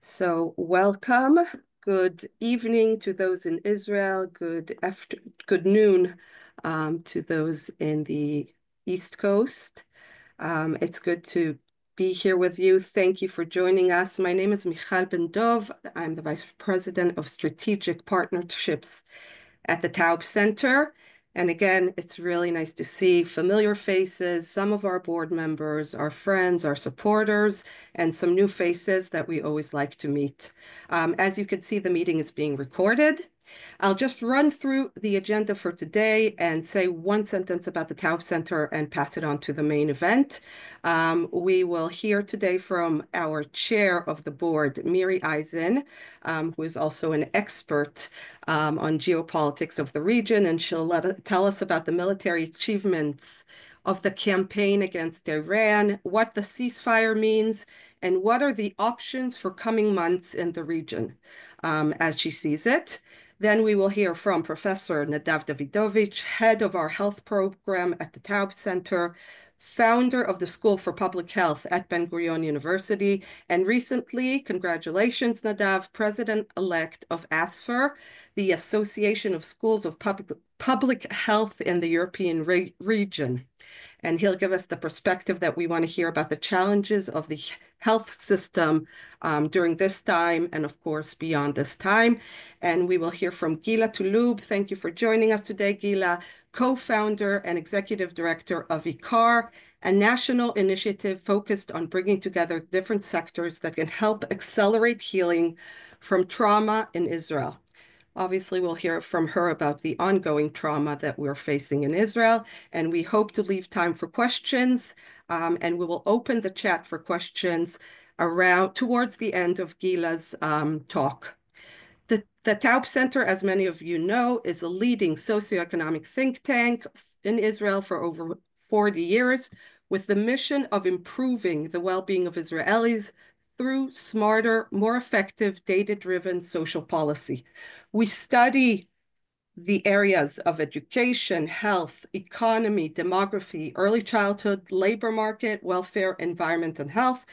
So welcome. Good evening to those in Israel. Good noon to those in the East Coast. It's good to be here with you. Thank you for joining us. My name is Michal Ben Dov. I'm the Vice President of Strategic Partnerships at the Taub Center. And again, it's really nice to see familiar faces, some of our board members, our friends, our supporters, and some new faces that we always like to meet. As you can see, the meeting is being recorded. I'll just run through the agenda for today and say one sentence about the Taub Center and pass it on to the main event. We will hear today from our chair of the board, Miri Eisin, who is also an expert on geopolitics of the region, and she'll tell us about the military achievements of the campaign against Iran, what the ceasefire means, and what are the options for coming months in the region as she sees it. Then we will hear from Professor Nadav Davidovitch, head of our health program at the Taub Center, founder of the School for Public Health at Ben-Gurion University, and recently, congratulations, Nadav, president-elect of ASFER, the Association of Schools of Public Health in the European region. And he'll give us the perspective that we want to hear about the challenges of the health system during this time and, of course, beyond this time. And we will hear from Gila Tolub. Thank you for joining us today, Gila, co-founder and executive director of ICAR, a national initiative focused on bringing together different sectors that can help accelerate healing from trauma in Israel. Obviously, we'll hear from her about the ongoing trauma that we're facing in Israel, and we hope to leave time for questions, and we will open the chat for questions around towards the end of Gila's talk. The Taub Center, as many of you know, is a leading socioeconomic think tank in Israel for over 40 years, with the mission of improving the well-being of Israelis through smarter, more effective, data-driven social policy. We study the areas of education, health, economy, demography, early childhood, labor market, welfare, environment, and health.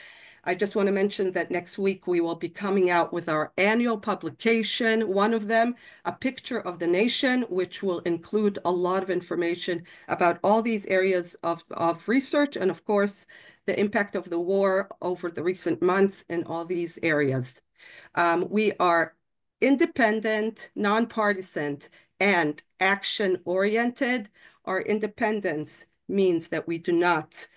I just want to mention that next week we will be coming out with our annual publication, one of them, A Picture of the Nation, which will include a lot of information about all these areas of research and, of course, the impact of the war over the recent months in all these areas. We are independent, nonpartisan, and action-oriented. Our independence means that we do not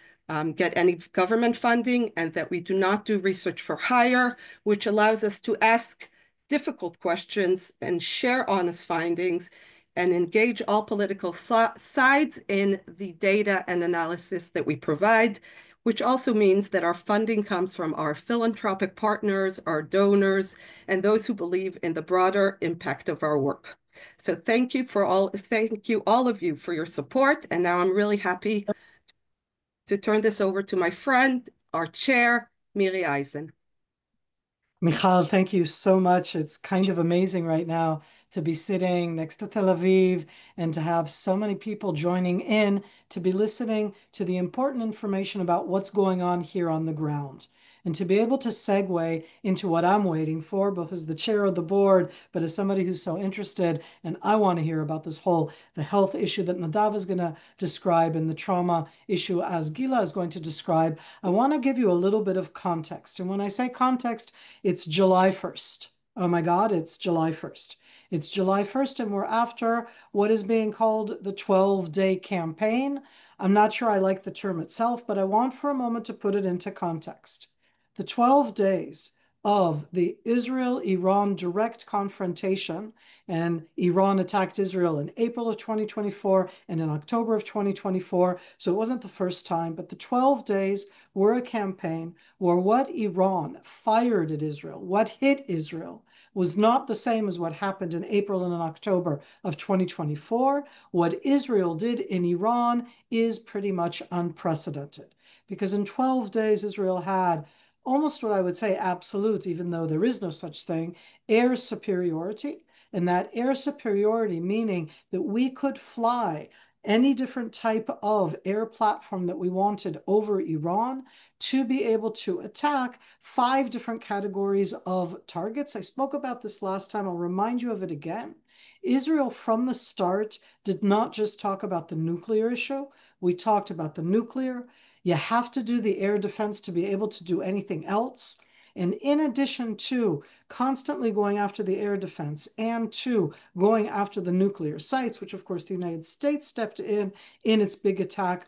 get any government funding and that we do not do research for hire, which allows us to ask difficult questions and share honest findings and engage all political sides in the data and analysis that we provide, which also means that our funding comes from our philanthropic partners, our donors, and those who believe in the broader impact of our work. So thank you all of you for your support. And now I'm really happy to turn this over to my friend, our chair, Miri Eisin. Michal, thank you so much. It's kind of amazing right now to be sitting next to Tel Aviv and to have so many people joining in to be listening to the important information about what's going on here on the ground. And to be able to segue into what I'm waiting for, both as the chair of the board, but as somebody who's so interested, and I want to hear about the health issue that Nadav is going to describe and the trauma issue as Gila is going to describe. I want to give you a little bit of context. And when I say context, it's July 1st. Oh my God, it's July 1st. It's July 1st, and we're after what is being called the 12-day campaign. I'm not sure I like the term itself, but I want for a moment to put it into context. The 12 days of the Israel-Iran direct confrontation, and Iran attacked Israel in April of 2024 and in October of 2024, so it wasn't the first time, but the 12 days were a campaign where what Iran fired at Israel, what hit Israel, was not the same as what happened in April and in October of 2024. What Israel did in Iran is pretty much unprecedented, because in 12 days, Israel had almost what I would say absolute, even though there is no such thing, air superiority. And that air superiority meaning that we could fly any different type of air platform that we wanted over Iran to be able to attack 5 different categories of targets. I spoke about this last time. I'll remind you of it again. Israel, from the start, did not just talk about the nuclear issue. We talked about the nuclear. You have to do the air defense to be able to do anything else. And in addition to constantly going after the air defense and to going after the nuclear sites, which of course the United States stepped in its big attack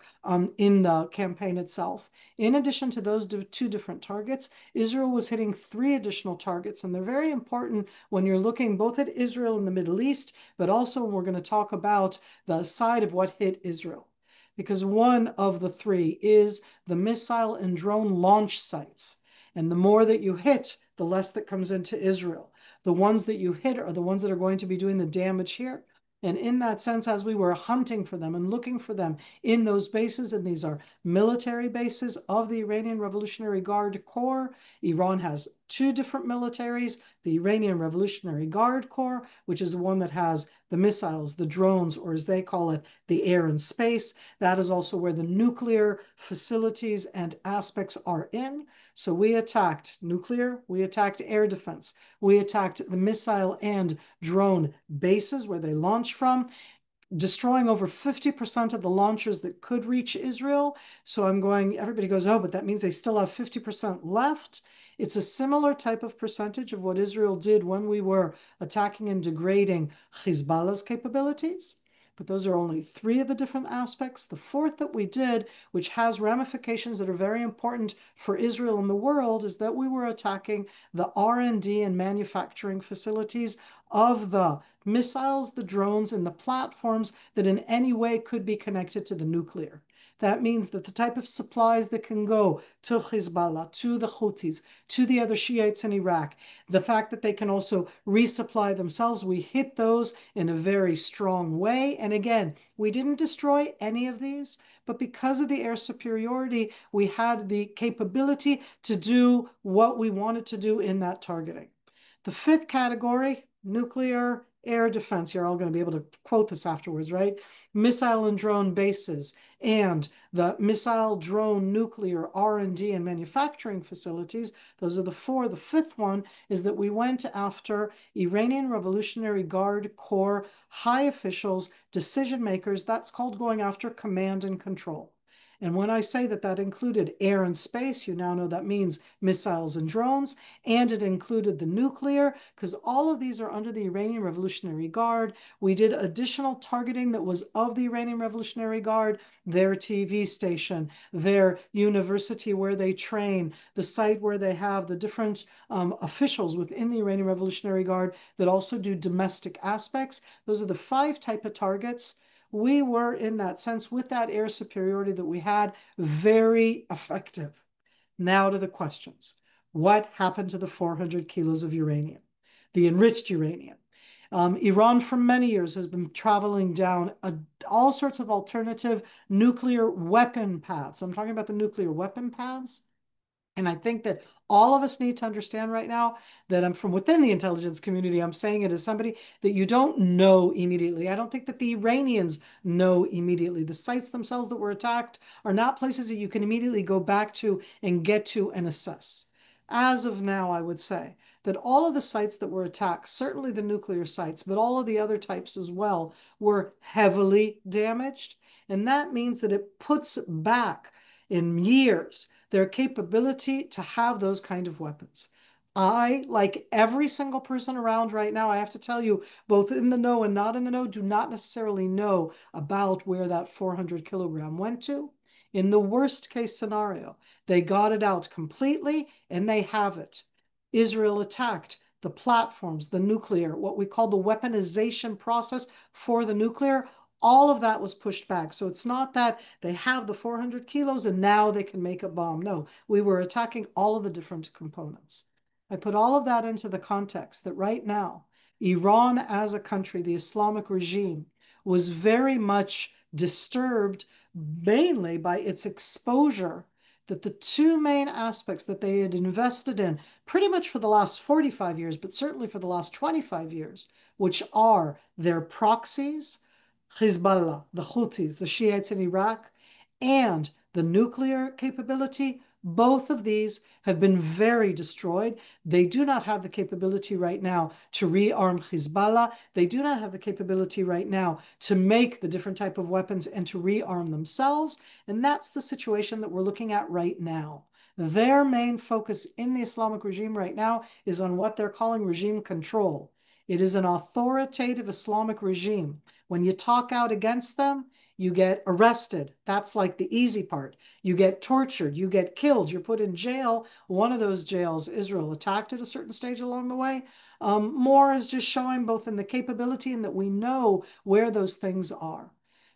in the campaign itself. In addition to those 2 different targets, Israel was hitting 3 additional targets, and they're very important when you're looking both at Israel and the Middle East, but also when we're going to talk about the side of what hit Israel. Because one of the 3 is the missile and drone launch sites. And the more that you hit, the less that comes into Israel. The ones that you hit are the ones that are going to be doing the damage here. And in that sense, as we were hunting for them and looking for them in those bases, and these are military bases of the Iranian Revolutionary Guard Corps. Iran has 2 different militaries, the Iranian Revolutionary Guard Corps, which is the one that has the missiles, the drones, or as they call it, the air and space. That is also where the nuclear facilities and aspects are in. So we attacked nuclear, we attacked air defense, we attacked the missile and drone bases where they launch from, destroying over 50% of the launchers that could reach Israel. So everybody goes, oh, but that means they still have 50% left. It's a similar type of percentage of what Israel did when we were attacking and degrading Hezbollah's capabilities. But those are only 3 of the different aspects. The 4th that we did, which has ramifications that are very important for Israel and the world, is that we were attacking the R&D and manufacturing facilities of the missiles, the drones, and the platforms that in any way could be connected to the nuclear. That means that the type of supplies that can go to Hezbollah, to the Houthis, to the other Shiites in Iraq, the fact that they can also resupply themselves, we hit those in a very strong way. And again, we didn't destroy any of these, but because of the air superiority, we had the capability to do what we wanted to do in that targeting. The 5th category, nuclear air defense. You're all going to be able to quote this afterwards, right? Missile and drone bases and the missile, drone, nuclear, R&D, and manufacturing facilities. Those are the 4. The 5th one is that we went after Iranian Revolutionary Guard Corps high officials, decision makers. That's called going after command and control. And when I say that that included air and space, you now know that means missiles and drones, and it included the nuclear, because all of these are under the Iranian Revolutionary Guard. We did additional targeting that was of the Iranian Revolutionary Guard, their TV station, their university where they train, the site where they have the different officials within the Iranian Revolutionary Guard that also do domestic aspects. Those are the 5 type of targets. We were, in that sense, with that air superiority that we had, very effective. Now to the questions. What happened to the 400 kilos of uranium, the enriched uranium? Iran for many years has been traveling down all sorts of alternative nuclear weapon paths. I'm talking about the nuclear weapon paths. And I think that all of us need to understand right now that I'm from within the intelligence community. I'm saying it as somebody that you don't know immediately. I don't think that the Iranians know immediately. The sites themselves that were attacked are not places that you can immediately go back to and get to and assess. As of now, I would say that all of the sites that were attacked, certainly the nuclear sites, but all of the other types as well, were heavily damaged. And that means that it puts back in years their capability to have those kind of weapons. I, like every single person around right now, I have to tell you, both in the know and not in the know, do not necessarily know about where that 400 kilogram went to. In the worst case scenario, they got it out completely and they have it. Israel attacked the platforms, the nuclear, what we call the weaponization process for the nuclear. All of that was pushed back. So it's not that they have the 400 kilos and now they can make a bomb. No, we were attacking all of the different components. I put all of that into the context that right now, Iran as a country, the Islamic regime, was very much disturbed mainly by its exposure that the 2 main aspects that they had invested in pretty much for the last 45 years, but certainly for the last 25 years, which are their proxies, Hezbollah, the Houthis, the Shiites in Iraq, and the nuclear capability, both of these have been very destroyed. They do not have the capability right now to rearm Hezbollah. They do not have the capability right now to make the different type of weapons and to rearm themselves. And that's the situation that we're looking at right now. Their main focus in the Islamic regime right now is on what they're calling regime control. It is an authoritative Islamic regime. When you talk out against them, you get arrested. That's like the easy part. You get tortured. You get killed. You're put in jail. One of those jails, Israel attacked at a certain stage along the way. More is just showing both in the capability and that we know where those things are.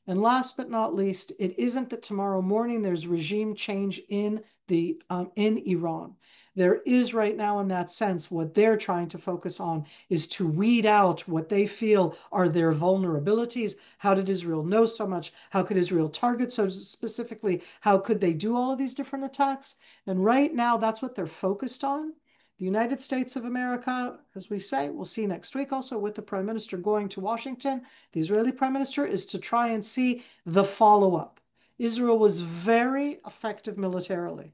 And last but not least, it isn't that tomorrow morning there's regime change in Iran. There is right now, in that sense, what they're trying to focus on is to weed out what they feel are their vulnerabilities. How did Israel know so much? How could Israel target so specifically? How could they do all of these different attacks? And right now, that's what they're focused on. The United States of America, as we say, we'll see next week also with the Prime Minister going to Washington. The Israeli Prime Minister is to try and see the follow-up. Israel was very effective militarily.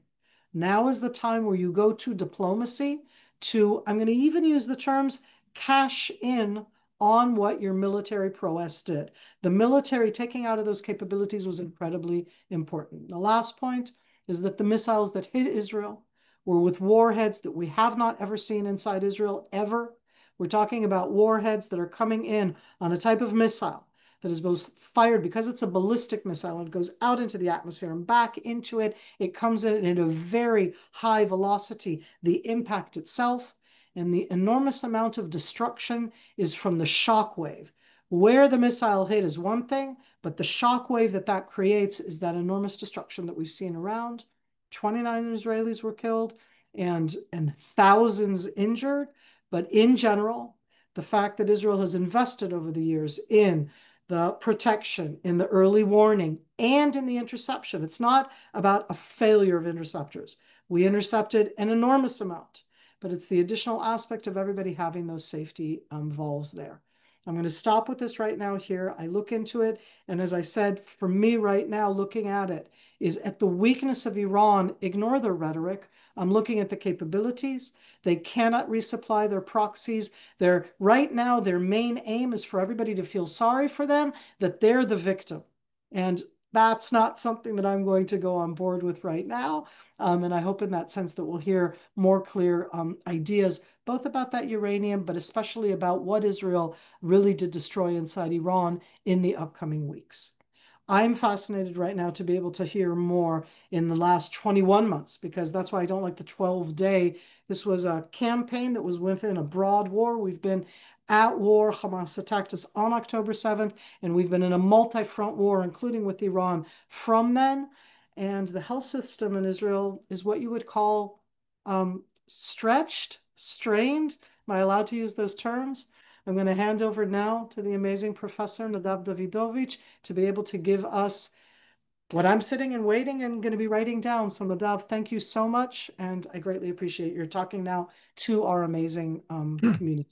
Now is the time where you go to diplomacy to, I'm going to even use the terms, cash in on what your military prowess did. The military taking out of those capabilities was incredibly important. The last point is that the missiles that hit Israel were with warheads that we have not ever seen inside Israel, ever. We're talking about warheads that are coming in on a type of missile that is both fired because it's a ballistic missile and it goes out into the atmosphere and back into it. It comes in at a very high velocity. The impact itself and the enormous amount of destruction is from the shock wave. Where the missile hit is one thing, but the shock wave that creates is that enormous destruction that we've seen around. 29 Israelis were killed and thousands injured. But in general, the fact that Israel has invested over the years in the protection, in the early warning, and in the interception. It's not about a failure of interceptors. We intercepted an enormous amount, but it's the additional aspect of everybody having those safety valves there. I'm going to stop with this right now here. I look into it, and as I said, for me right now, looking at it is at the weakness of Iran. Ignore the rhetoric. I'm looking at the capabilities. They cannot resupply their proxies. Right now, their main aim is for everybody to feel sorry for them, that they're the victim. And that's not something that I'm going to go on board with right now. And I hope in that sense that we'll hear more clear ideas, both about that uranium, but especially about what Israel really did destroy inside Iran in the upcoming weeks. I'm fascinated right now to be able to hear more in the last 21 months, because that's why I don't like the 12-day. This was a campaign that was within a broad war. We've been at war. Hamas attacked us on October 7th, and we've been in a multi-front war, including with Iran from then. And the health system in Israel is what you would call stretched, strained. Am I allowed to use those terms? I'm going to hand over now to the amazing Professor Nadav Davidovitch to be able to give us what I'm sitting and waiting and going to be writing down. So Nadav, thank you so much. And I greatly appreciate your talking now to our amazing community.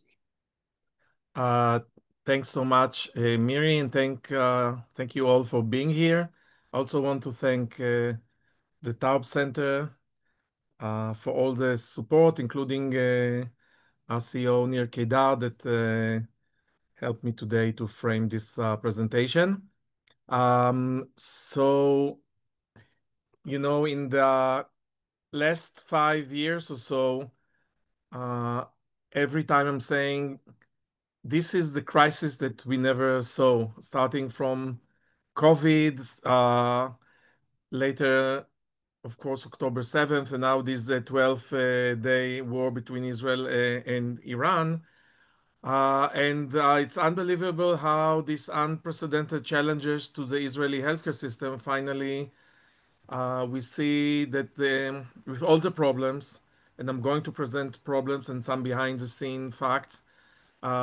Uh, Thanks so much, Miri, and thank you all for being here. I also want to thank the Taub Center for all the support, including our CEO Nir Kedar that helped me today to frame this presentation. So, in the last 5 years or so, every time I'm saying this is the crisis that we never saw, starting from COVID, later, of course, October 7th, and now this 12-day war between Israel and Iran. And it's unbelievable how these unprecedented challenges to the Israeli healthcare system finally, we see that with all the problems, and I'm going to present problems and some behind the scene facts,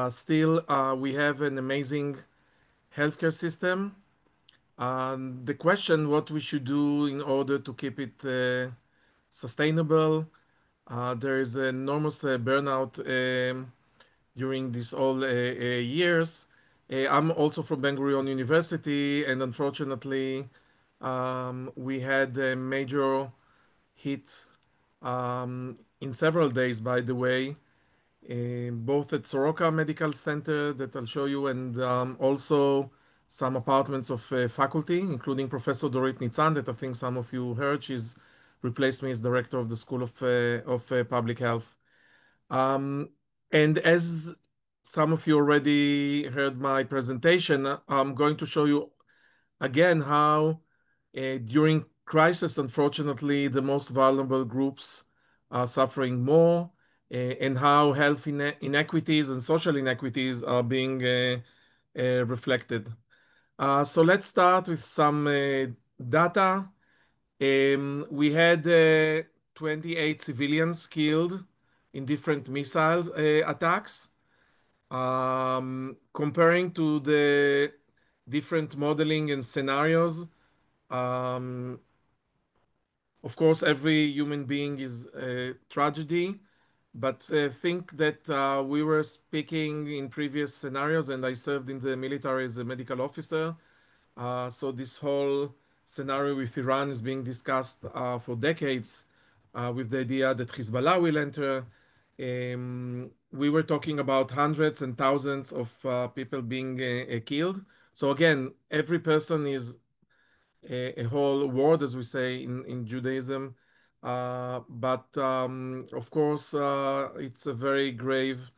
still we have an amazing healthcare system. The question what we should do in order to keep it sustainable. There is an enormous burnout during these all years, I'm also from Ben Gurion University, and unfortunately, we had a major hit in several days, by the way, both at Soroka Medical Center that I'll show you, and also some apartments of faculty, including Professor Dorit Nitzan, that I think some of you heard. She's replaced me as director of the School of Public Health. Um, and as some of you already heard my presentation, I'm going to show you again how during crisis, unfortunately, the most vulnerable groups are suffering more, and how health inequities and social inequities are being reflected. So let's start with some data. We had 28 civilians killed in different missile attacks. Comparing to the different modeling and scenarios, um, of course, every human being is a tragedy, but think that we were speaking in previous scenarios, and I served in the military as a medical officer. So this whole scenario with Iran is being discussed for decades, with the idea that Hezbollah will enter. We were talking about hundreds and thousands of people being killed. So again, every person is a whole world, as we say in Judaism. But of course, it's a very grave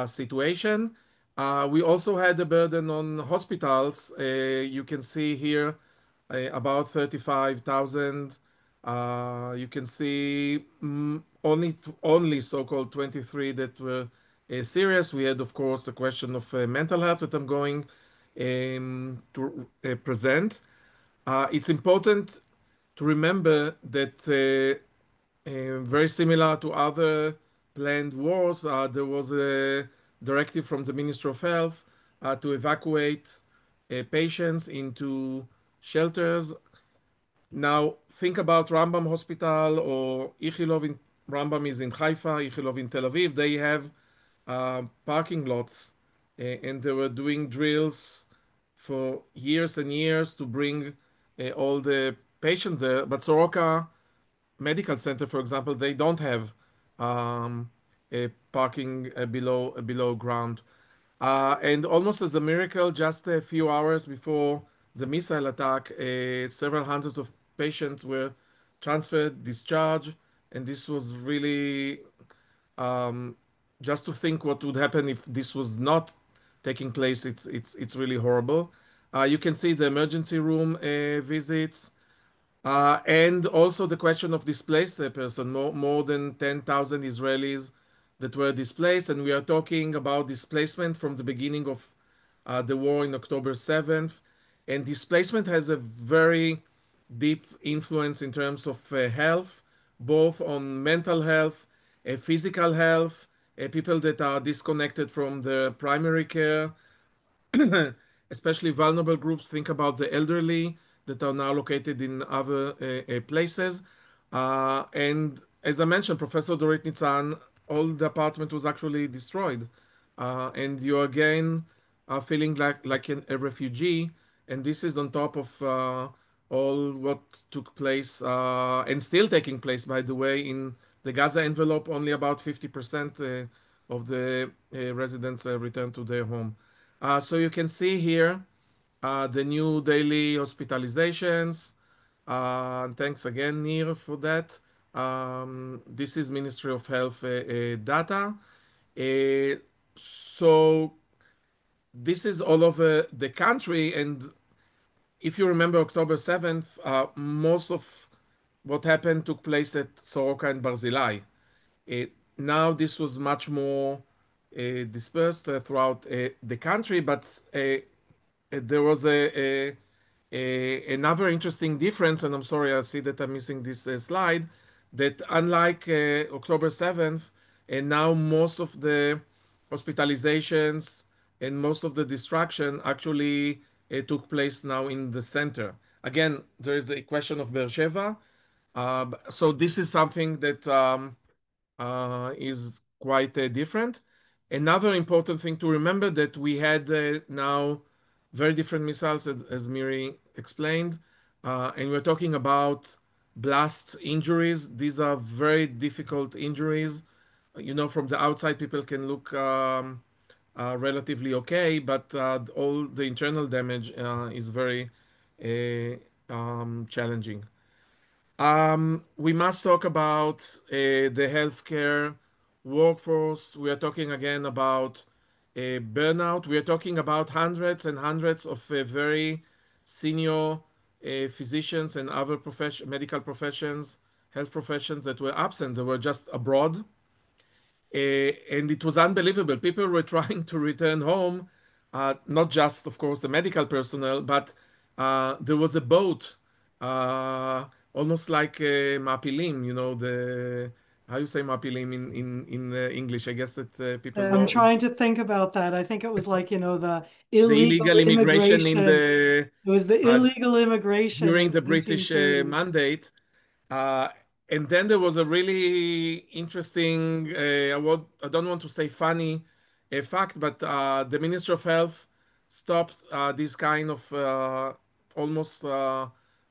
situation. We also had a burden on hospitals. You can see here about 35,000. You can see only so-called 23 that were serious. We had, of course, a question of mental health that I'm going to present. It's important to remember that very similar to other planned wars, there was a directive from the Minister of Health to evacuate patients into shelters. Now, think about Rambam Hospital or Ichilov in Rambam is in Haifa, Ichilov in Tel Aviv. They have parking lots, and they were doing drills for years and years to bring all the patients there. But Soroka Medical Center, for example, they don't have a parking below ground. And almost as a miracle, just a few hours before the missile attack, several hundreds of patients were transferred, discharged, and this was really um, just to think what would happen if this was not taking place. It's really horrible. You can see the emergency room visits. And also the question of displaced person, more than 10,000 Israelis that were displaced. And we are talking about displacement from the beginning of the war in October 7th. And displacement has a very deep influence in terms of health, both on mental health, physical health, people that are disconnected from the primary care, especially vulnerable groups. Think about the elderly that are now located in other places. And as I mentioned, Professor Dorit Nitzan, all the apartment was actually destroyed. And you again are feeling like a refugee. And this is on top of all what took place and still taking place, by the way, in the Gaza envelope. Only about 50% of the residents returned to their home. So you can see here the new daily hospitalizations. Thanks again, Nir, for that. This is Ministry of Health data. Uh, so this is all over the country, and if you remember October 7th, most of what happened took place at Soroka and Barzilai. Now this was much more dispersed throughout the country, but there was another interesting difference, and I'm sorry, I see that I'm missing this slide, that unlike October 7th, and now most of the hospitalizations and most of the destruction actually took place now in the center. Again, there is a question of Beersheba. So this is something that is quite different. Another important thing to remember that we had now very different missiles, as Miri explained, and we're talking about blast injuries. These are very difficult injuries. You know, from the outside, people can look relatively okay, but all the internal damage is very challenging. We must talk about the healthcare workforce. We are talking again about burnout. We are talking about hundreds and hundreds of very senior physicians and other medical professions, health professions that were absent. They were just abroad. And it was unbelievable. People were trying to return home, not just, of course, the medical personnel, but there was a boat, almost like mapilim, you know, the how you say mapilim in English? I guess that people I'm know trying to think about that. I think it was like, the the illegal illegal immigration in immigration. the It was the illegal immigration in during the the British 1930s. mandate. Uh, and then there was a really interesting, I don't want to say funny fact, but the Minister of Health stopped these kind of almost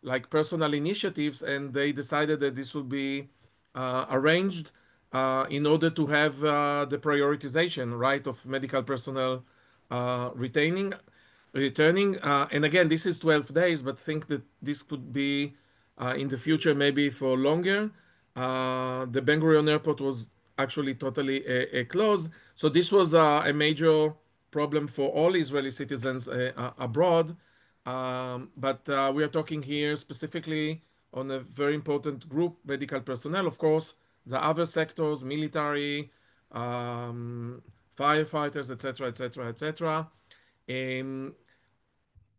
like personal initiatives, and they decided that this would be arranged in order to have the prioritization, right, of medical personnel retaining returning. And again, this is 12 days, but think that this could be in the future, maybe for longer. The Ben Gurion airport was actually totally closed. So this was a major problem for all Israeli citizens abroad. But we are talking here specifically on a very important group, medical personnel, of course, the other sectors, military, firefighters, etc., etc., etc.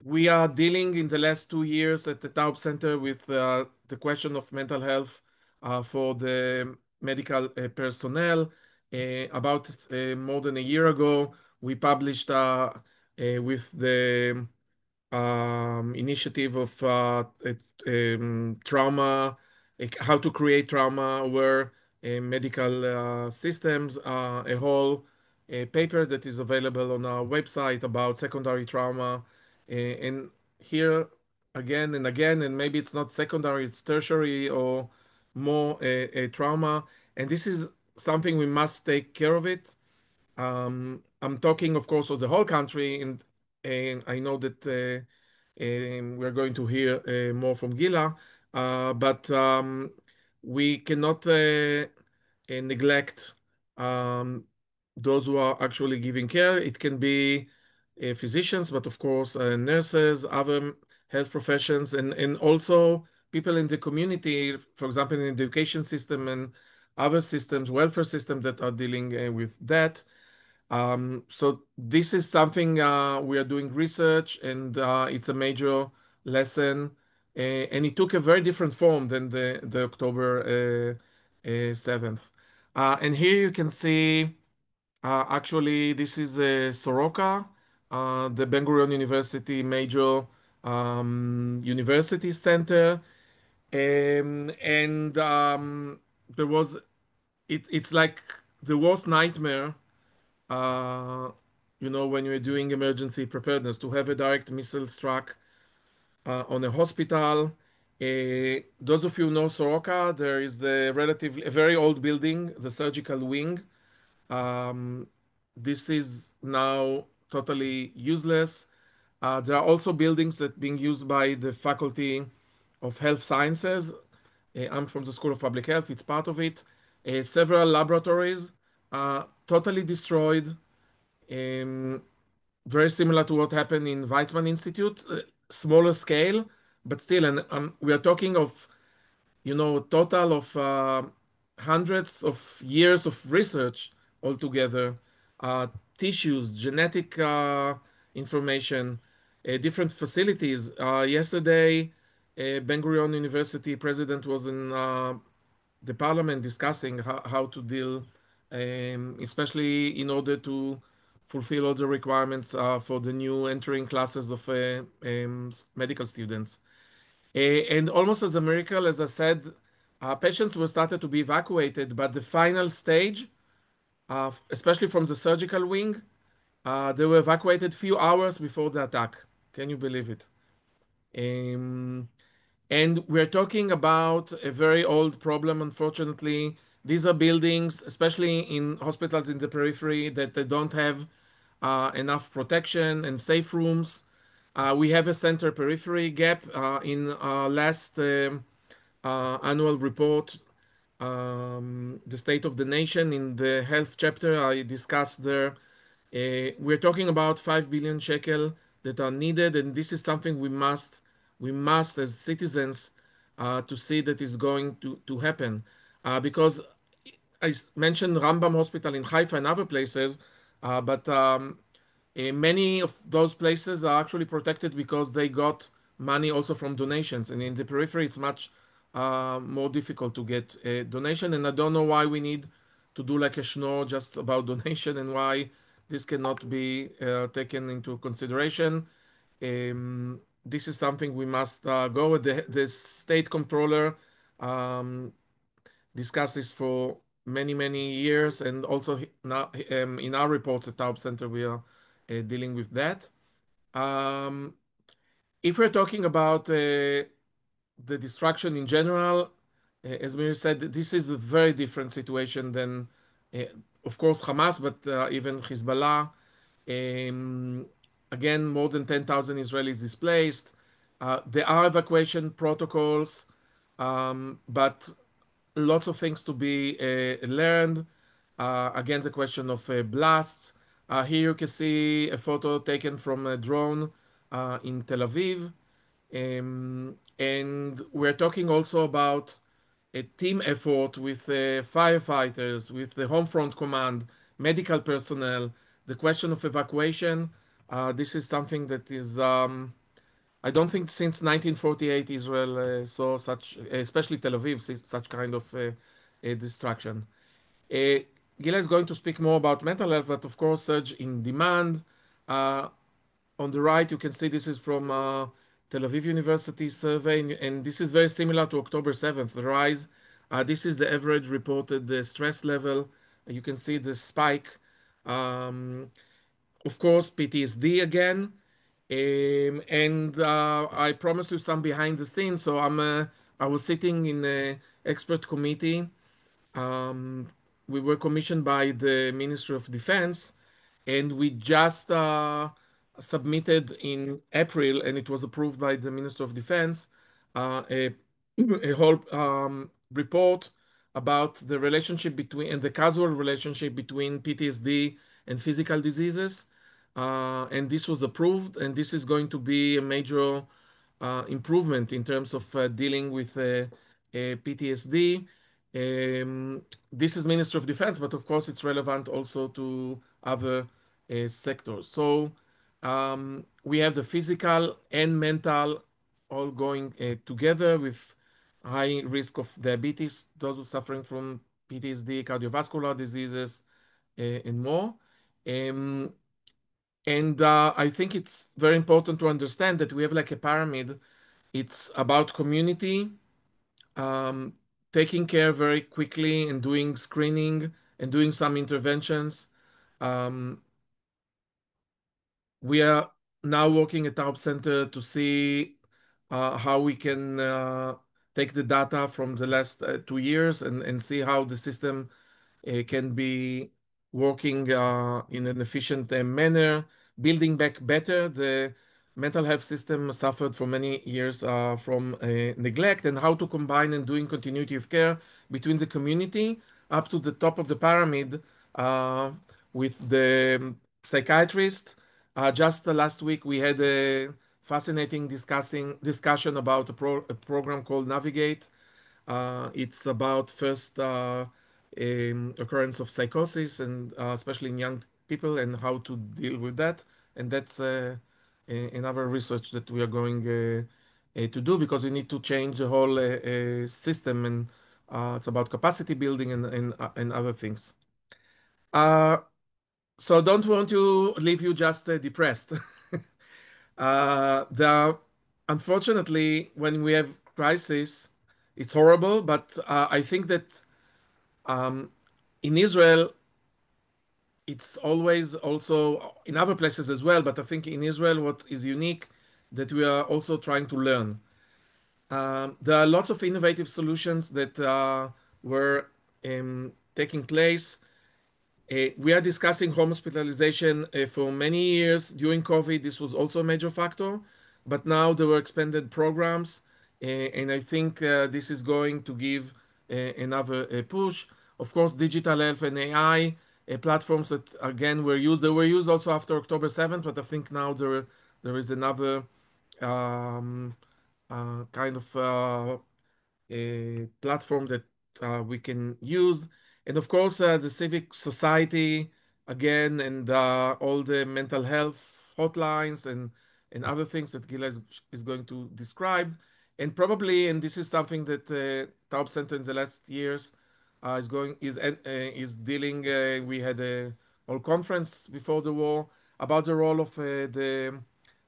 We are dealing in the last 2 years at the Taub Center with the question of mental health for the medical personnel. About more than a year ago, we published with the initiative of trauma, how to create trauma-aware medical systems, a whole paper that is available on our website about secondary trauma. And here again and again, and maybe it's not secondary, it's tertiary or more trauma. And this is something we must take care of it. I'm talking, of course, of the whole country, and I know that we're going to hear more from Gila, but we cannot neglect um, those who are actually giving care. It can be physicians, but of course, nurses, other health professions, and also people in the community, for example, in the education system and other systems, welfare systems that are dealing with that. So this is something we are doing research, and it's a major lesson, and it took a very different form than the October 7th. And here you can see, actually, this is Soroka, the Ben Gurion University major university center, and there was it's like the worst nightmare uh, when you're doing emergency preparedness, to have a direct missile struck on a hospital. Those of you who know Soroka, there is a very old building, the surgical wing. Um, this is now totally useless. There are also buildings that being used by the Faculty of Health Sciences. I'm from the School of Public Health, it's part of it. Several laboratories totally destroyed. Um, Very similar to what happened in Weizmann Institute, smaller scale, but still, and we are talking of, total of hundreds of years of research altogether, uh, tissues, genetic information, different facilities. Yesterday, Ben Gurion University president was in the parliament discussing how to deal, especially in order to fulfill all the requirements for the new entering classes of medical students. And almost as a miracle, as I said, patients were started to be evacuated, but the final stage especially from the surgical wing. They were evacuated few hours before the attack. Can you believe it? Um, and we're talking about a very old problem, unfortunately. These are buildings, especially in hospitals in the periphery, that they don't have enough protection and safe rooms. We have a center periphery gap in last annual report, the state of the nation. In the health chapter, I discussed there. We're talking about 5 billion shekel that are needed, and this is something we must as citizens to see that is going to happen. Because mentioned Rambam Hospital in Haifa and other places, but many of those places are actually protected because they got money also from donations, and in the periphery, it's much more difficult to get a donation. And I don't know why we need to do like a schnorr just about donation and why this cannot be taken into consideration. This is something we must go with. The state controller discussed this for many, many years, and also now in our reports at Taub Center, we are dealing with that. If we're talking about the destruction in general, as Miri said, this is a very different situation than, uh, of course, Hamas, but even Hezbollah. Um, Again, more than 10,000 Israelis displaced. There are evacuation protocols, but lots of things to be learned. Again, the question of blasts. Here you can see a photo taken from a drone in Tel Aviv. And we're talking also about a team effort with firefighters, with the home front command, medical personnel, the question of evacuation. This is something that is, I don't think since 1948 Israel saw such, especially Tel Aviv, such kind of destruction. Uh, Gila is going to speak more about mental health, but of course, surge in demand. Uh, on the right, you can see this is from Tel Aviv University survey, and this is very similar to October 7th, the rise. This is the average reported stress level. You can see the spike. Um, of course, PTSD again. And I promised you some behind the scenes. So I was sitting in an expert committee. Um, we were commissioned by the Ministry of Defense, and we just submitted in April, and it was approved by the Minister of Defense, a, a whole report about the relationship between and the causal relationship between PTSD and physical diseases. And this was approved, and this is going to be a major improvement in terms of dealing with PTSD. This is Minister of Defense, but of course it's relevant also to other sectors. So we have the physical and mental all going together with high risk of diabetes, those who are suffering from PTSD, cardiovascular diseases, and more. Um, and I think it's very important to understand that we have like a pyramid. It's about community, um, taking care very quickly and doing screening and doing some interventions. Um, we are now working at Taub Center to see how we can take the data from the last 2 years and see how the system can be working in an efficient manner, building back better. The mental health system suffered for many years from neglect, and how to combine and doing continuity of care between the community up to the top of the pyramid uh, with the psychiatrist. Just last week, we had a fascinating discussion about a program called Navigate. It's about first occurrence of psychosis, and especially in young people, and how to deal with that. And that's another research that we are going to do, because we need to change the whole system, and it's about capacity building and other things. Uh, so don't want to leave you just depressed. The Unfortunately, when we have crisis, it's horrible. But I think that um, in Israel, it's always also in other places as well, but I think in Israel, what is unique that we are also trying to learn. There are lots of innovative solutions that were taking place. We are discussing home hospitalization for many years. During COVID, this was also a major factor, but now there were expanded programs, and I think this is going to give another push. Of course, digital health and AI platforms that again were used. They were used also after October 7th, but I think now there is another um, kind of a platform that we can use. And of course, the civic society again, and all the mental health hotlines and other things that Gila is going to describe. And probably, and this is something that Taub Center in the last years is dealing. We had a whole conference before the war about the role of the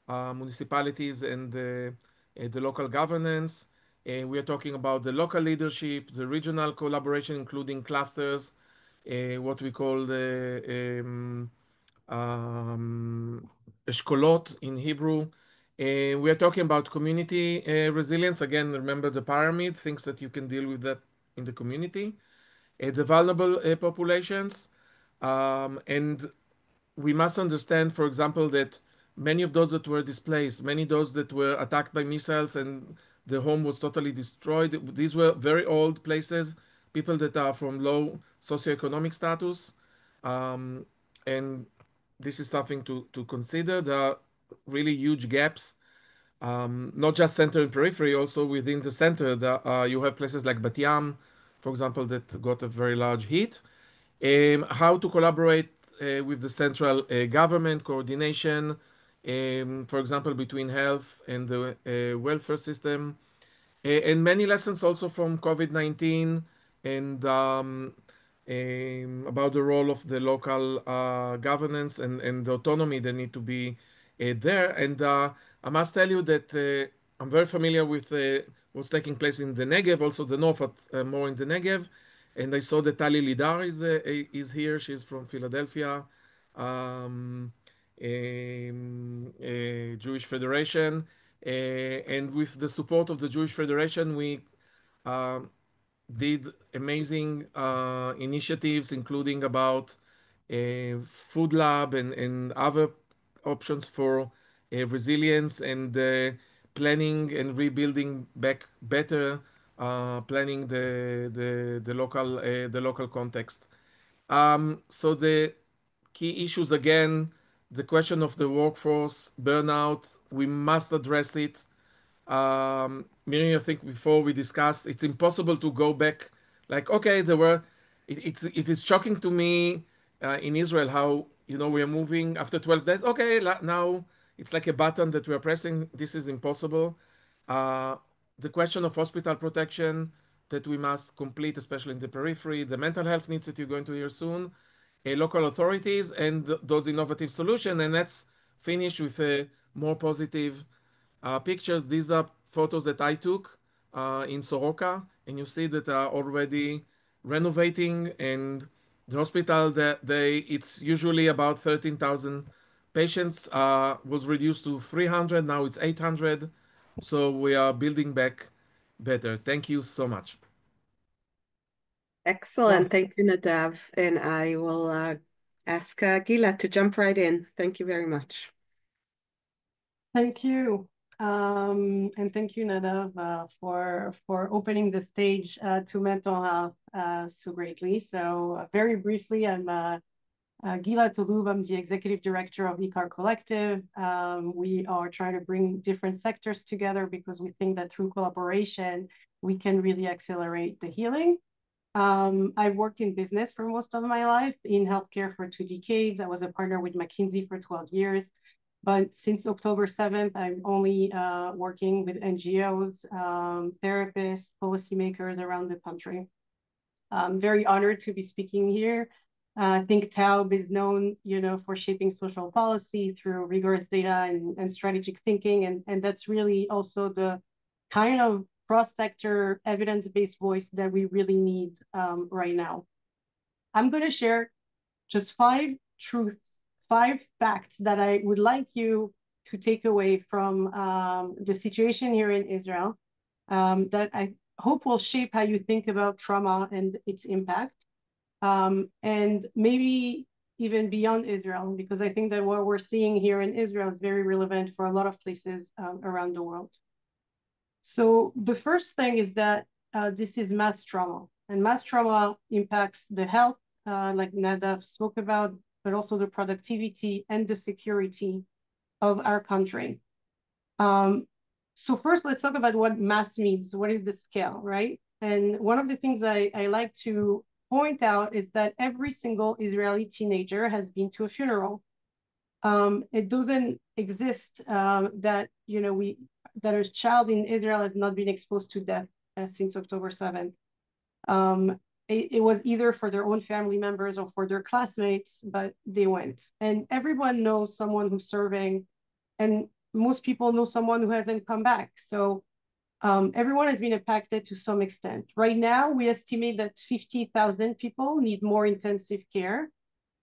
municipalities and the local governance. We are talking about the local leadership, the regional collaboration, including clusters, what we call the eshkolot in Hebrew. We are talking about community resilience. Again, remember the pyramid, things that you can deal with that in the community. The vulnerable populations. And we must understand, for example, that many of those that were displaced, many of those that were attacked by missiles and the home was totally destroyed, these were very old places, people that are from low socioeconomic status. And this is something to consider. There are really huge gaps, not just center and periphery, also within the center. You have places like Bat Yam, for example, that got a very large hit. How to collaborate with the central government, coordination, for example, between health and the welfare system, and many lessons also from COVID-19 and about the role of the local governance and the autonomy that need to be there. And I must tell you that I'm very familiar with what's taking place in the Negev, also the north, but more in the Negev. And I saw that Tali Lidar is here. She's from Philadelphia, Jewish Federation. And with the support of the Jewish Federation, we um, did amazing initiatives, including about food lab and other options for resilience and planning and rebuilding back better, planning the local context. So the key issues again, the question of the workforce burnout, we must address it. Miri, I think before we discussed, it's impossible to go back. Like, okay, it is shocking to me in Israel how, we are moving after 12 days. Okay, now it's like a button that we are pressing. This is impossible. Uh, the question of hospital protection that we must complete, especially in the periphery, the mental health needs that you're going to hear soon, local authorities, and those innovative solutions. And let's finish with a more positive pictures. These are photos that I took in Soroka, and you see that are already renovating, and the hospital it's usually about 13,000 patients, was reduced to 300. Now it's 800. So we are building back better. Thank you so much. Excellent. Thank you, Nadav. And I will ask Gila to jump right in. Thank you very much. Thank you. And thank you, Nadav, for opening the stage to mental health so greatly. So very briefly, I'm Gila Tolub. I'm the executive director of ICAR Collective. We are trying to bring different sectors together because we think that through collaboration, we can really accelerate the healing. I've worked in business for most of my life, in healthcare for 2 decades. I was a partner with McKinsey for 12 years. But since October 7th, I'm only working with NGOs, therapists, policymakers around the country. I'm very honored to be speaking here. I think Taub is known, for shaping social policy through rigorous data and strategic thinking. And that's really also the kind of cross-sector evidence-based voice that we really need right now. I'm going to share just 5 truths, 5 facts that I would like you to take away from the situation here in Israel that I hope will shape how you think about trauma and its impact. And maybe even beyond Israel, because I think that what we're seeing here in Israel is very relevant for a lot of places around the world. So the first thing is that this is mass trauma, and mass trauma impacts the health, like Nadav spoke about, but also the productivity and the security of our country. So first, let's talk about what mass means. What is the scale, right? And one of the things I like to point out is that every single Israeli teenager has been to a funeral. It doesn't exist that, you know, that a child in Israel has not been exposed to death since October 7th. It was either for their own family members or for their classmates, but they went. And everyone knows someone who's serving, and most people know someone who hasn't come back. So everyone has been impacted to some extent. Right now, we estimate that 50,000 people need more intensive care,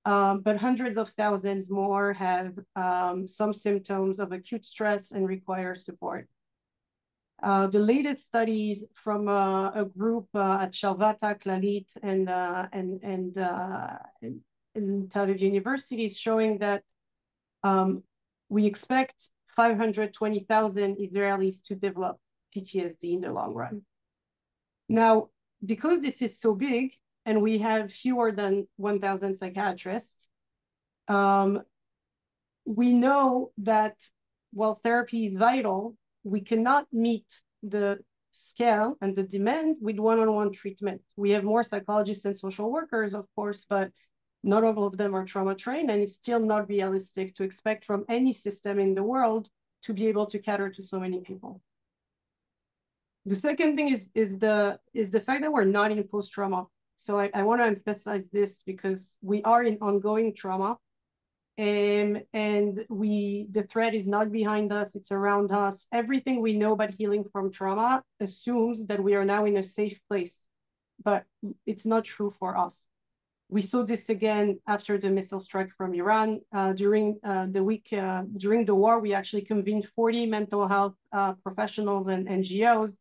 but hundreds of thousands more have some symptoms of acute stress and require support. The latest studies from a group at Shalvata, Klalit, and Tel Aviv University is showing that we expect 520,000 Israelis to develop PTSD in the long run. Now, because this is so big and we have fewer than 1,000 psychiatrists, we know that while therapy is vital, we cannot meet the scale and the demand with one-on-one treatment. We have more psychologists and social workers, of course, but not all of them are trauma trained, and it's still not realistic to expect from any system in the world to be able to cater to so many people. The second thing is the fact that we're not in post-trauma. So I want to emphasize this because we are in ongoing trauma, and the threat is not behind us, it's around us. Everything we know about healing from trauma assumes that we are now in a safe place, but it's not true for us. We saw this again after the missile strike from Iran. During the war, we actually convened 40 mental health professionals and NGOs,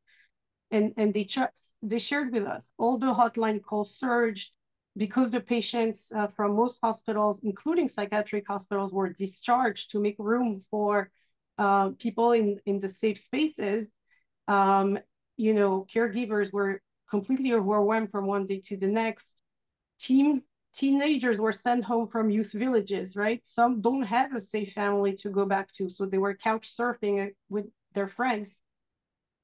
and they shared with us. All the hotline calls surged because the patients from most hospitals, including psychiatric hospitals, were discharged to make room for people in the safe spaces. You know, caregivers were completely overwhelmed from one day to the next. Teenagers were sent home from youth villages, right? Some don't have a safe family to go back to, so they were couch surfing with their friends.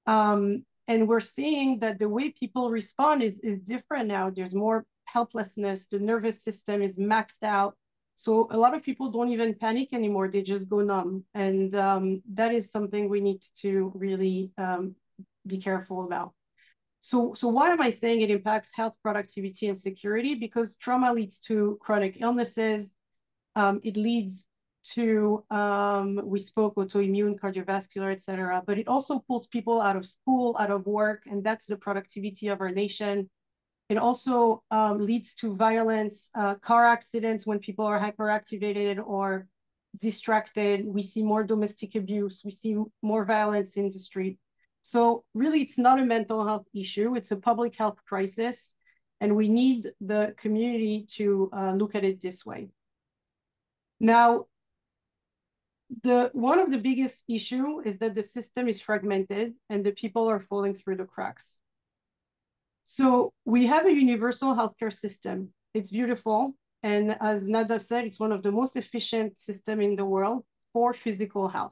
And we're seeing that the way people respond is different now. There's more helplessness. The nervous system is maxed out. So a lot of people don't even panic anymore. They just go numb. And that is something we need to really be careful about. So why am I saying it impacts health, productivity, and security? Because trauma leads to chronic illnesses. It leads to, we spoke autoimmune, cardiovascular, et cetera, but it also pulls people out of school, out of work, and that's the productivity of our nation. It also leads to violence, car accidents when people are hyperactivated or distracted. We see more domestic abuse. We see more violence in the street. So really, it's not a mental health issue. It's a public health crisis, and we need the community to look at it this way. Now, one of the biggest issue is that the system is fragmented and the people are falling through the cracks. So we have a universal healthcare system. It's beautiful. And as Nadav said, it's one of the most efficient systems in the world for physical health.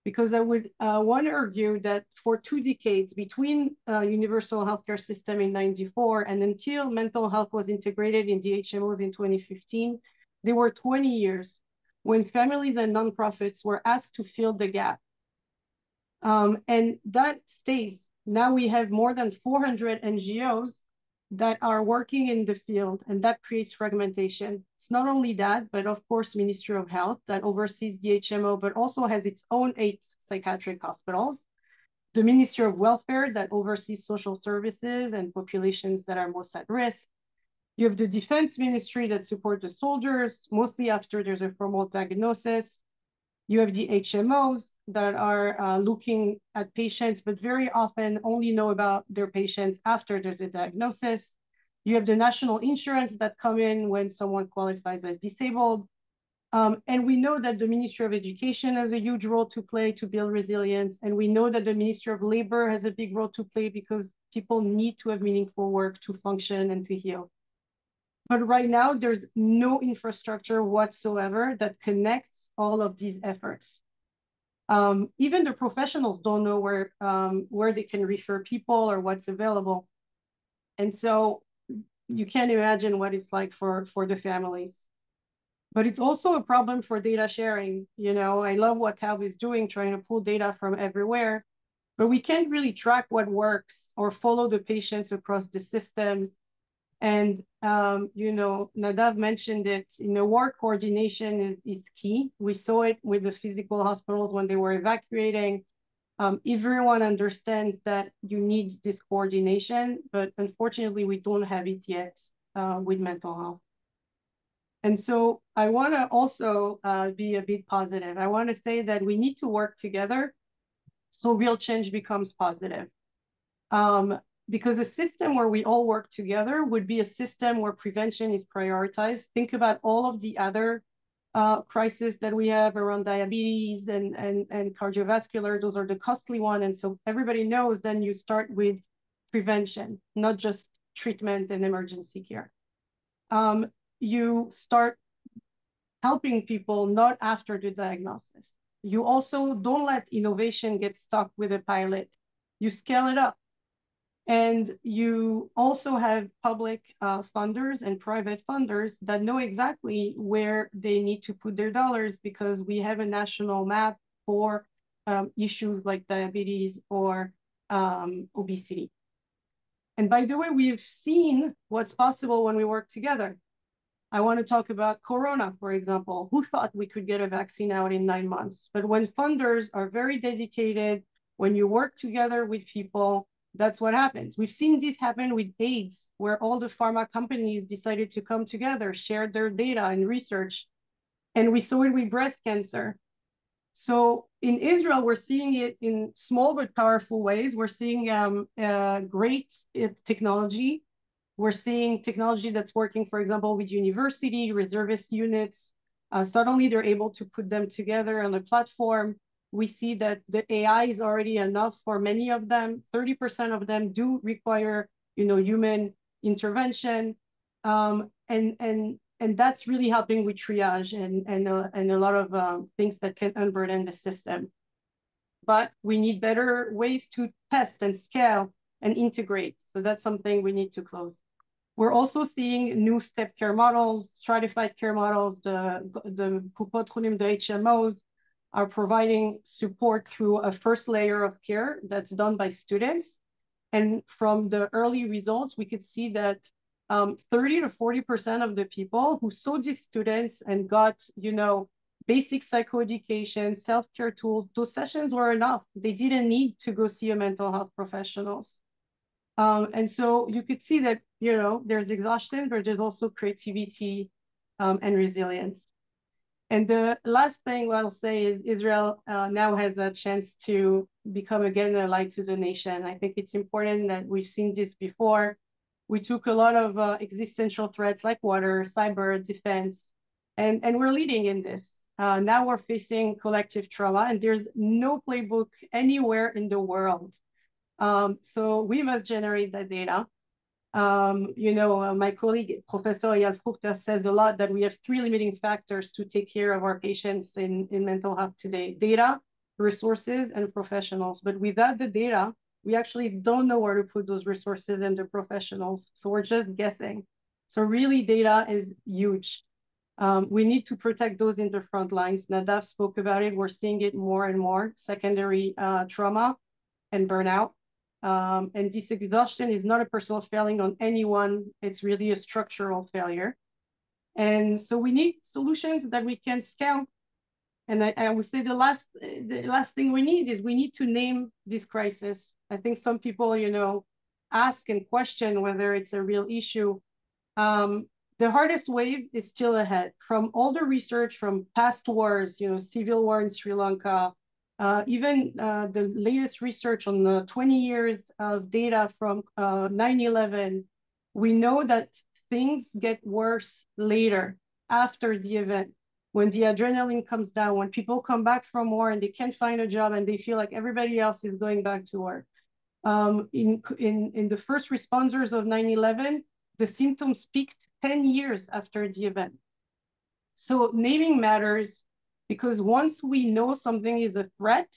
Because I would want to argue that for 2 decades, between universal healthcare system in '94 and until mental health was integrated in DHMOs in 2015, there were 20 years when families and nonprofits were asked to fill the gap. And that stays. Now we have more than 400 NGOs that are working in the field, and that creates fragmentation. It's not only that, but of course, Ministry of Health that oversees DHMO, but also has its own 8 psychiatric hospitals. The Ministry of Welfare that oversees social services and populations that are most at risk. You have the defense ministry that support the soldiers, mostly after there's a formal diagnosis. You have the HMOs that are looking at patients, but very often only know about their patients after there's a diagnosis. You have the national insurance that come in when someone qualifies as disabled. And we know that the Ministry of Education has a huge role to play to build resilience. And we know that the Ministry of Labor has a big role to play because people need to have meaningful work to function and to heal. But right now, there's no infrastructure whatsoever that connects all of these efforts. Even the professionals don't know where they can refer people or what's available. And so you can't imagine what it's like for the families. But it's also a problem for data sharing. You know, I love what Taub is doing, trying to pull data from everywhere, but we can't really track what works or follow the patients across the systems. And, you know, Nadav mentioned it, you know, work coordination is key. We saw it with the physical hospitals when they were evacuating. Everyone understands that you need this coordination, but unfortunately, we don't have it yet with mental health. And so I want to also be a bit positive. I want to say that we need to work together so real change becomes positive. Because a system where we all work together would be a system where prevention is prioritized. Think about all of the other crises that we have around diabetes and cardiovascular. Those are the costly ones. And so everybody knows then you start with prevention, not just treatment and emergency care. You start helping people not after the diagnosis. You also don't let innovation get stuck with a pilot. You scale it up. And you also have public funders and private funders that know exactly where they need to put their dollars because we have a national map for issues like diabetes or obesity. And by the way, we've seen what's possible when we work together. I want to talk about Corona, for example. Who thought we could get a vaccine out in 9 months? But when funders are very dedicated, when you work together with people, that's what happens. We've seen this happen with AIDS, where all the pharma companies decided to come together, share their data and research. And we saw it with breast cancer. So in Israel, we're seeing it in small but powerful ways. We're seeing great technology. We're seeing technology that's working, for example, with university, reservist units. Suddenly they're able to put them together on a platform. We see that the AI is already enough for many of them. 30% of them do require, you know, human intervention. And that's really helping with triage and a lot of things that can unburden the system. But we need better ways to test and scale and integrate. So that's something we need to close. We're also seeing new step care models, stratified care models. The Kupot Cholim, the HMOs, are providing support through a first layer of care that's done by students. And from the early results, we could see that 30 to 40% of the people who saw these students and got, you know, basic psychoeducation, self-care tools, those sessions were enough. They didn't need to go see a mental health professionals. And so you could see that, you know, there's exhaustion, but there's also creativity and resilience. And the last thing I'll say is Israel now has a chance to become again a light to the nation. I think it's important that we've seen this before. We took a lot of existential threats like water, cyber, defense, and we're leading in this. Now we're facing collective trauma, and there's no playbook anywhere in the world. So we must generate that data. You know, my colleague, Professor Eyal Fruchter, says a lot that we have 3 limiting factors to take care of our patients in mental health today: data, resources, and professionals. But without the data, we actually don't know where to put those resources and the professionals. So we're just guessing. So really, data is huge. We need to protect those in the front lines. Nadav spoke about it. We're seeing it more and more, secondary trauma and burnout. And this exhaustion is not a personal failing on anyone. It's really a structural failure. And so we need solutions that we can scale. And I would say the last thing we need is we need to name this crisis. I think some people, you know, ask and question whether it's a real issue. The hardest wave is still ahead. From all the research from past wars, civil war in Sri Lanka, even the latest research on the 20 years of data from 9/11, we know that things get worse later, after the event, when the adrenaline comes down, when people come back from war and they can't find a job and they feel like everybody else is going back to work. In the first responders of 9/11, the symptoms peaked 10 years after the event. So naming matters, because once we know something is a threat,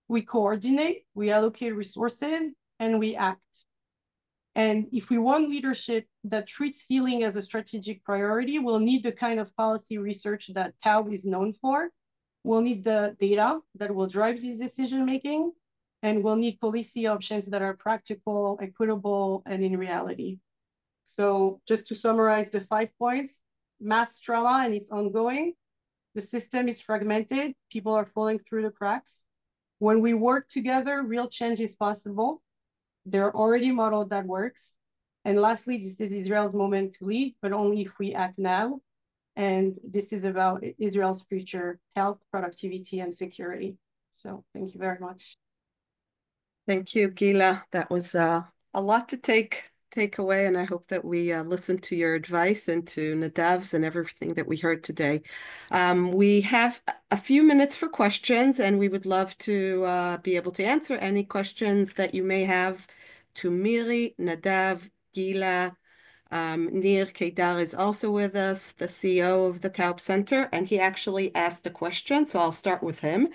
we coordinate, we allocate resources, and we act. And if we want leadership that treats healing as a strategic priority, we'll need the kind of policy research that Taub is known for. We'll need the data that will drive this decision-making, and we'll need policy options that are practical, equitable, and in reality. So just to summarize the 5 points: mass trauma and it's ongoing. The system is fragmented. People are falling through the cracks. When we work together, real change is possible. There are already models that works. And lastly, this is Israel's moment to lead, but only if we act now. And this is about Israel's future health, productivity, and security. So thank you very much. Thank you, Gila. That was a lot to take away, and I hope that we listened to your advice and to Nadav's and everything that we heard today. We have a few minutes for questions, and we would love to be able to answer any questions that you may have to Miri, Nadav, Gila. Nir Kedar is also with us, the CEO of the Taub Center, and he actually asked a question, so I'll start with him.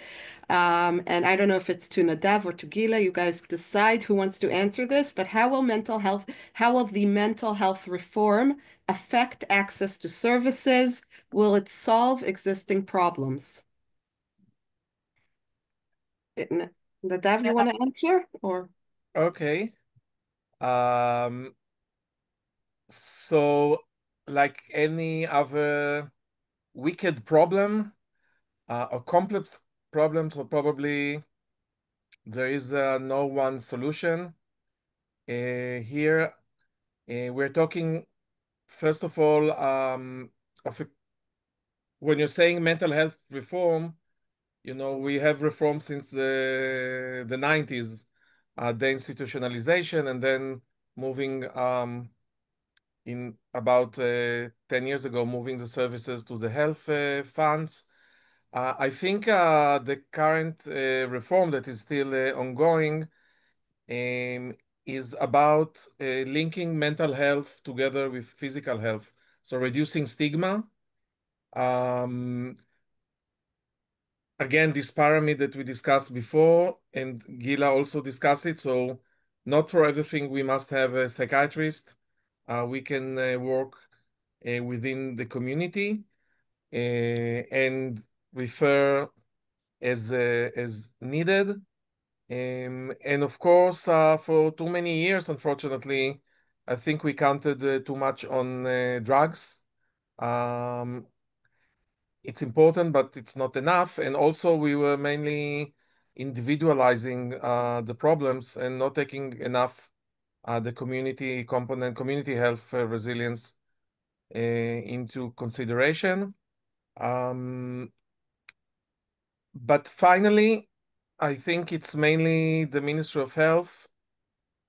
And I don't know if it's to Nadav or to Gila. You guys decide who wants to answer this, but how will the mental health reform affect access to services? Will it solve existing problems? Nadav, you want to answer, or? Okay. So like any other wicked problem or complex problem, so probably there is no one solution. Here we're talking, first of all, when you're saying mental health reform, we have reform since the 90s, deinstitutionalization, and then moving in about 10 years ago, moving the services to the health funds. I think the current reform that is still ongoing is about linking mental health together with physical health. So reducing stigma. Again, this pyramid that we discussed before, and Gila also discussed it. So not for everything we must have a psychiatrist. We can work within the community and refer as needed. And of course, for too many years, unfortunately, I think we counted too much on drugs. It's important, but it's not enough. And also, we were mainly individualizing the problems and not taking enough the community component, community health resilience into consideration. But finally, I think it's mainly the Ministry of Health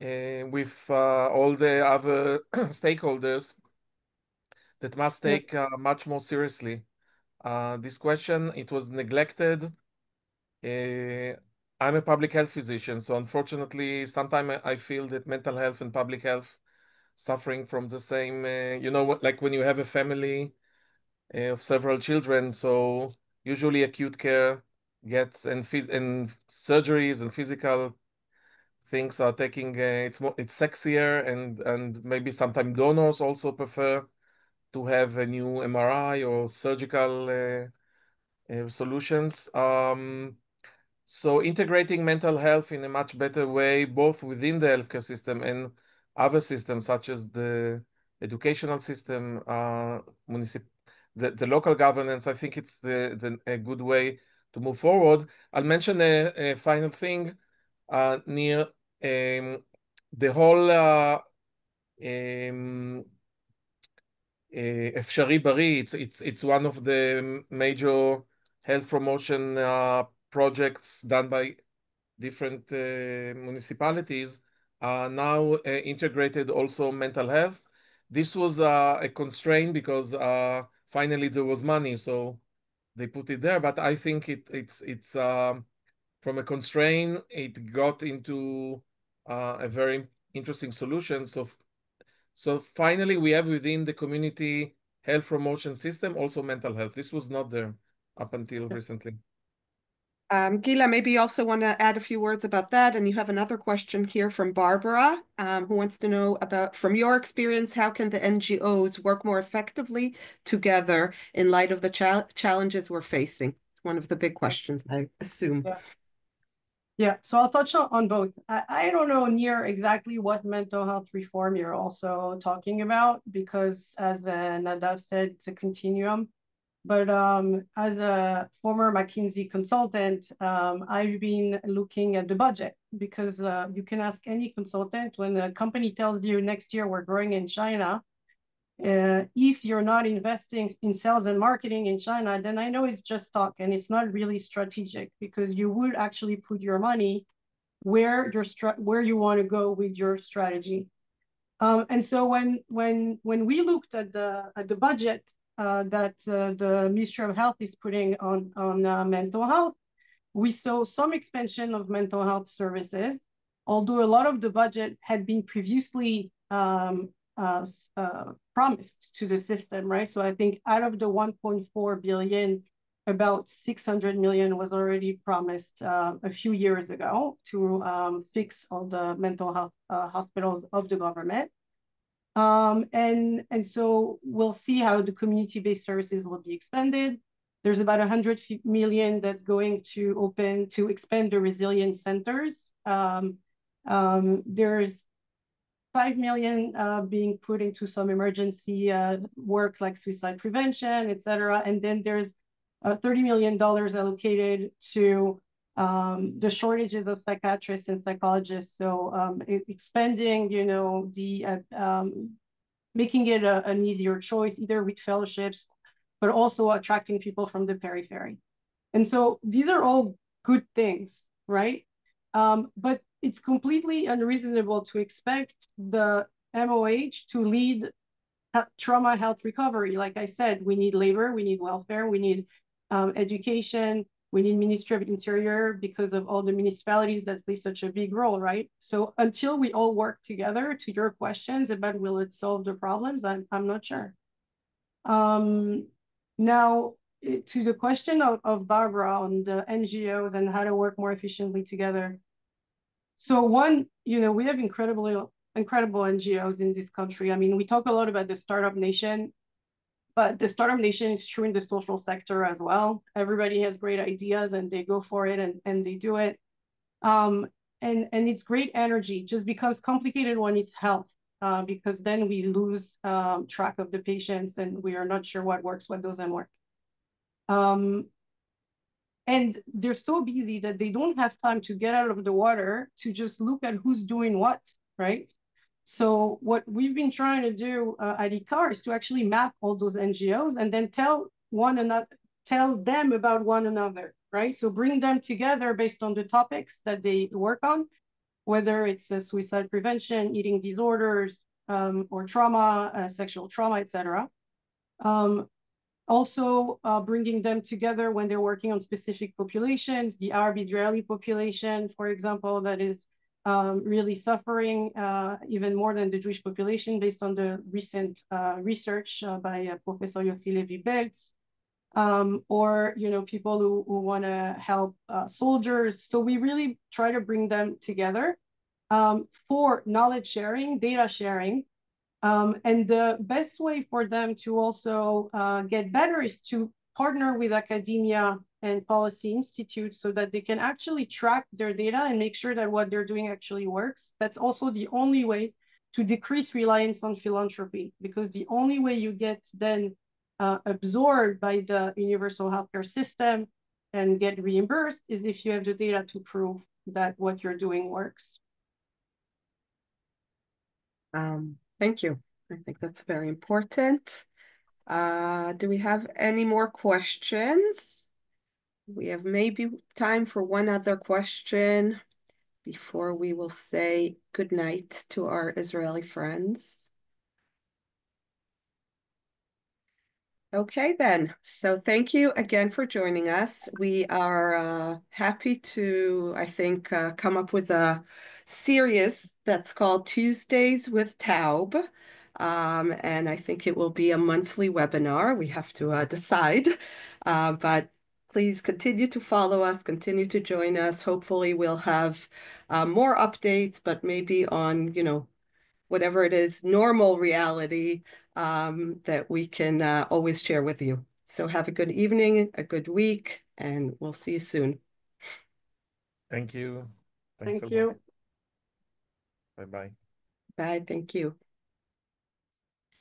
with all the other stakeholders that must take much more seriously this question. It was neglected. I'm a public health physician, so unfortunately, sometimes I feel that mental health and public health suffering from the same, like when you have a family of several children, so usually acute care gets and surgeries and physical things are taking it's sexier, and maybe sometimes donors also prefer to have a new MRI or surgical solutions. So integrating mental health in a much better way, both within the healthcare system and other systems such as the educational system, the local governance, I think it's a good way to move forward. I'll mention a final thing near the whole אפשרי בריא. It's one of the major health promotion projects done by different municipalities, now integrated also mental health. This was a constraint because finally there was money, so they put it there. But I think it's from a constraint, it got into a very interesting solution. So finally, we have within the community health promotion system also mental health. This was not there up until recently. Gila, maybe you also want to add a few words about that. And you have another question here from Barbara, who wants to know about, from your experience, how can the NGOs work more effectively together in light of the challenges we're facing? One of the big questions, I assume. Yeah, so I'll touch on both. I don't know near exactly what mental health reform you're also talking about, because as Nadav said, it's a continuum. But as a former McKinsey consultant, I've been looking at the budget, because you can ask any consultant when a company tells you next year we're growing in China, if you're not investing in sales and marketing in China, then I know it's just talk and it's not really strategic, because you would actually put your money where you want to go with your strategy. And so when we looked at the budget that the Ministry of Health is putting on mental health, we saw some expansion of mental health services, although a lot of the budget had been previously promised to the system, right? So I think out of the 1.4 billion, about 600 million was already promised a few years ago to fix all the mental health hospitals of the government. And so we'll see how the community-based services will be expanded. There's about 100 million that's going to expand the resilience centers. There's 5 million being put into some emergency work like suicide prevention, et cetera. And then there's $30 million allocated to the shortages of psychiatrists and psychologists. So expanding, making it an easier choice, either with fellowships, but also attracting people from the periphery. And so these are all good things, right? But it's completely unreasonable to expect the MOH to lead trauma health recovery. Like I said, we need labor, we need welfare, we need education, we need Ministry of Interior because of all the municipalities that play such a big role, right? So until we all work together, to your questions about will it solve the problems, I'm not sure. Now, to the question of Barbara on the NGOs and how to work more efficiently together. So one, we have incredible NGOs in this country. I mean, we talk a lot about the startup nation, but the startup nation is true in the social sector as well. Everybody has great ideas and they go for it and they do it. And it's great energy, just becomes complicated when it's health, because then we lose track of the patients and we are not sure what works, what doesn't work. And they're so busy that they don't have time to get out of the water to just look at who's doing what, right? So what we've been trying to do at ICAR is to actually map all those NGOs and then tell them about one another, right? So bring them together based on the topics that they work on, whether it's suicide prevention, eating disorders, or trauma, sexual trauma, et cetera. Also bringing them together when they're working on specific populations, the Arab Israeli population, for example, that is really suffering even more than the Jewish population based on the recent research by Professor Yossi Levi-Beltz, or people who want to help soldiers. So we really try to bring them together for knowledge sharing, data sharing. And the best way for them to also get better is to partner with academia and policy institutes so that they can actually track their data and make sure that what they're doing actually works. That's also the only way to decrease reliance on philanthropy, because the only way you get then absorbed by the universal healthcare system and get reimbursed is if you have the data to prove that what you're doing works. Thank you. I think that's very important. Do we have any more questions? We have maybe time for one other question before we will say good night to our Israeli friends. Okay, then. So thank you again for joining us. We are happy to, I think, come up with a series that's called Tuesdays with Taub. And I think it will be a monthly webinar. We have to decide. But please continue to follow us, continue to join us. Hopefully we'll have more updates, but maybe on, whatever it is, normal reality that we can always share with you. So have a good evening, a good week, and we'll see you soon. Thank you. Thanks Thank a lot. you. Bye-bye. Bye, thank you.